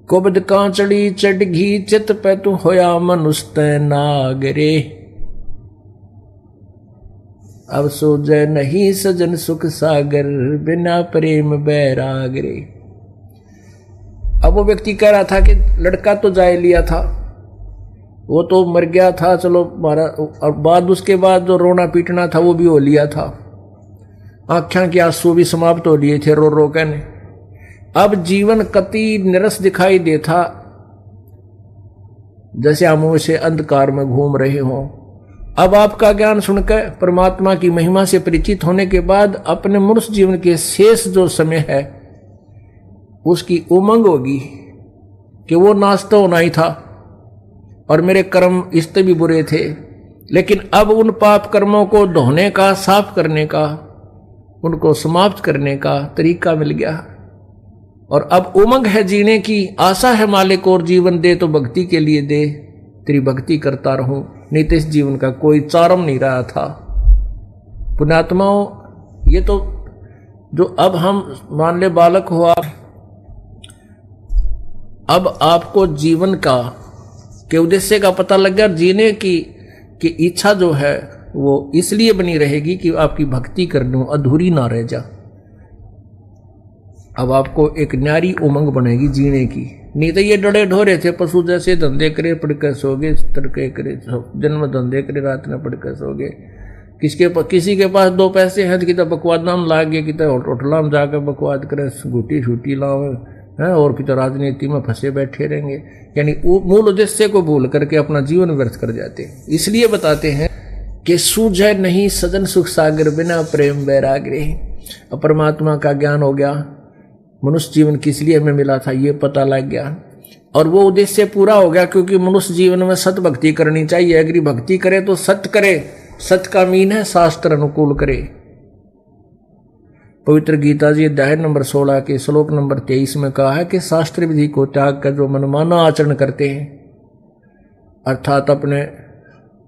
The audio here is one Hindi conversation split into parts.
कुबद कांचड़ी चढ़ घी चित पे तू होया मनुष्य नागरे। अब सोझे नहीं सजन सुख सागर बिना प्रेम बैराग रे। अब वो व्यक्ति कह रहा था कि लड़का तो जाए लिया था, वो तो मर गया था, चलो मारा, और बाद उसके बाद जो रोना पीटना था वो भी हो लिया था, आँखों के आंसू भी समाप्त हो लिए थे रो रो कहने। अब जीवन कति निरस दिखाई देता, जैसे हम उसे अंधकार में घूम रहे हों। अब आपका ज्ञान सुनकर परमात्मा की महिमा से परिचित होने के बाद अपने मनुष्य जीवन के शेष जो समय है उसकी उमंग होगी कि वो नाश तो होना ही था और मेरे कर्म इससे भी बुरे थे, लेकिन अब उन पाप कर्मों को धोने का, साफ करने का, उनको समाप्त करने का तरीका मिल गया। और अब उमंग है जीने की, आशा है मालिक और जीवन दे तो भक्ति के लिए दे, तेरी भक्ति करता रहूं, नहीं तो इस जीवन का कोई चारम नहीं रहा था। पुण्यात्माओं, ये तो जो अब हम मान ले बालक हुआ, अब आपको जीवन का के उद्देश्य का पता लग गया, जीने की इच्छा जो है वो इसलिए बनी रहेगी कि आपकी भक्ति कर लूं, अधूरी ना रह जा। अब आपको एक न्यारी उमंग बनेगी जीने की, नहीं तो ये डरे ढोरे थे पशु जैसे, धंधे करे पड़कर सोगे, तड़के करे जन्म धंधे करे रात में पड़कर सोगे। किसी के पास दो पैसे हैं तो कितना बकवाद नाम लागे, कितना होटला में जाकर बकवाद करे, घूटी छूटी लाओ है, और कितना राजनीति में फंसे बैठे रहेंगे। यानी मूल उद्देश्य को भूल करके अपना जीवन व्यर्थ कर जाते हैं। इसलिए बताते हैं कि सूझे नहीं सजन सुख सागर बिना प्रेम बैराग रे। अब परमात्मा का ज्ञान हो गया, मनुष्य जीवन किस लिए हमें मिला था ये पता लग गया, और वो उद्देश्य पूरा हो गया, क्योंकि मनुष्य जीवन में सत भक्ति करनी चाहिए। अगर भक्ति करे तो सत्य करे, सत्य का मीन है शास्त्र अनुकूल करे। पवित्र गीता जी अध्याय नंबर 16 के श्लोक नंबर 23 में कहा है कि शास्त्र विधि को त्याग कर जो मनमाना आचरण करते हैं, अर्थात अपने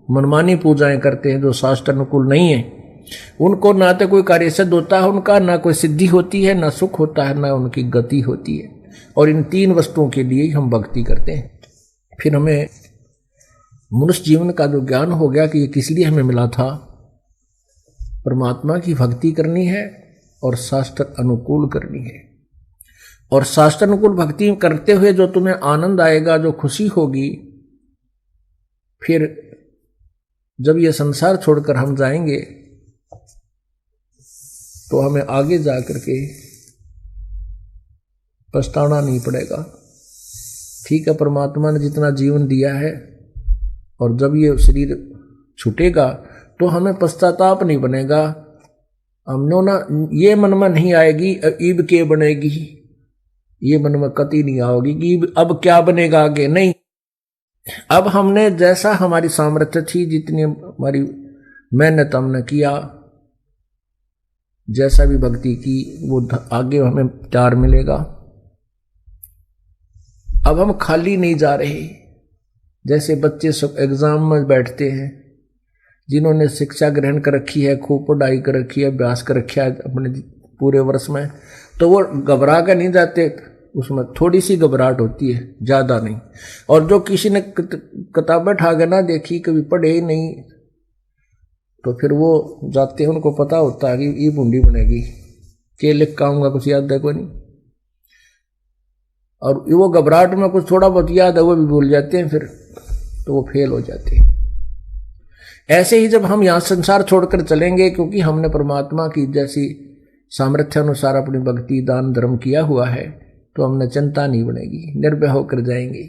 मनमानी पूजाएं करते हैं जो शास्त्र अनुकूल नहीं है, उनको ना तो कोई कार्य सिद्ध होता है उनका, ना कोई सिद्धि होती है, ना सुख होता है, ना उनकी गति होती है। और इन तीन वस्तुओं के लिए हम भक्ति करते हैं। फिर हमें मनुष्य जीवन का जो ज्ञान हो गया कि ये किस लिए हमें मिला था, परमात्मा की भक्ति करनी है और शास्त्र अनुकूल करनी है। और शास्त्र अनुकूल भक्ति करते हुए जो तुम्हें आनंद आएगा, जो खुशी होगी, फिर जब ये संसार छोड़कर हम जाएंगे तो हमें आगे जा करके पछताना नहीं पड़ेगा। ठीक है, परमात्मा ने जितना जीवन दिया है, और जब ये शरीर छूटेगा तो हमें पश्चाताप नहीं बनेगा, हमने ना ये मन में नहीं आएगी ईब के बनेगी, ये मन में कति नहीं आओगी कि अब क्या बनेगा आगे, नहीं। अब हमने जैसा हमारी सामर्थ्य थी, जितनी हमारी मेहनत हमने किया, जैसा भी भक्ति की, वो आगे हमें प्यार मिलेगा। अब हम खाली नहीं जा रहे। जैसे बच्चे सब एग्जाम में बैठते हैं, जिन्होंने शिक्षा ग्रहण कर रखी है, खूब पढ़ाई कर रखी है, अभ्यास कर रखा है अपने पूरे वर्ष में, तो वो घबरा कर नहीं जाते, उसमें थोड़ी सी घबराहट होती है, ज़्यादा नहीं। और जो किसी ने किताबें ठाकर ना देखी, कभी पढ़े ही नहीं, तो फिर वो जाते हैं, उनको पता होता है कि ये बूंदी बनेगी, के लिख का आऊँगा, कुछ याद है कोई नहीं, और वो घबराहट में कुछ थोड़ा बहुत याद है वो भी भूल जाते हैं, फिर तो वो फेल हो जाते हैं। ऐसे ही जब हम यहाँ संसार छोड़कर चलेंगे, क्योंकि हमने परमात्मा की जैसी सामर्थ्य अनुसार अपनी भक्ति दान धर्म किया हुआ है, तो हमने चिंता नहीं बनेगी, निर्भय होकर जाएंगे।